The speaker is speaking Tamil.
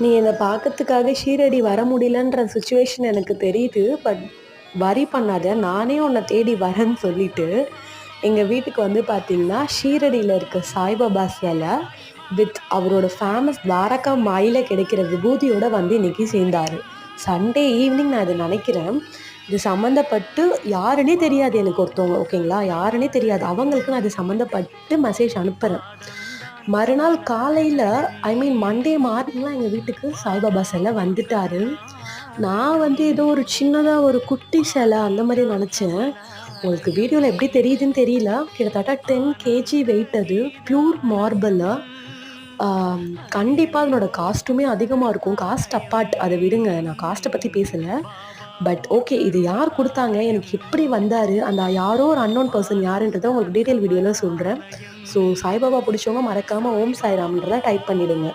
நீ என்ன பார்க்கறதுக்காக ஷீரடி வர முடியலன்ற சிச்சுவேஷன் எனக்கு தெரியுது. பட் வரி பண்ணாத. நானே உன்ன தேடி வரேன்னு சொல்லிட்டு, எங்க வீட்டுக்கு வந்து பார்த்தீங்கன்னா, ஷீரடியில இருக்க சாய்பாபா சிலை வித் அவரோட ஃபேமஸ் துவாரகா மாயில கிடைக்கிற விபூதியோட வந்து இன்னைக்கு சேர்ந்தாரு. சண்டே ஈவினிங் நான் இத நெனைக்கிறேன். இது சம்மந்தப்பட்டு யாருன்னே தெரியாது எனக்கு ஒருத்தவங்க ஓகேங்களா? யாருன்னே தெரியாது. அவங்களுக்கு நான் இது சம்மந்தப்பட்டு மெசேஜ் அனுப்புறேன். மறுநாள் காலையில ஐ மீன் மண்டே மார்னிங்லாம் எங்க வீட்டுக்கு சாய்பாபா சிலை வந்துட்டாரு. நான் வந்து ஏதோ ஒரு சின்னதா ஒரு குட்டி சிலை அந்த மாரி நெனச்சேன். உங்களுக்கு வீடியோல எப்படி தெரியுதுன்னு தெரியல. கிட்டத்தட்ட 10 கேஜி வெயிட் அது. பியூர் மார்பிளு. ஆம், கண்டிப்பா அதனோட காஸ்ட்டுமே அதிகமா இருக்கும். காஸ்ட் அப்பார்ட் அத விடுங்க. நான் காஸ்ட்ட பத்தி பேசல. But okay. இது யார் குடுத்தாங்க? எனக்கு எப்படி வந்தாரு? அந்த யாரோ ஒரு அன்னோன் பெர்சன் யாருன்றத உங்களுக்கு டீட்டெயில் வீடியோல சொல்றேன். ஸோ சாய்பாபா புடிச்சவங்க மறக்காம ஓம் சாய்ராம்ன்றத டைப் பண்ணிடுங்க.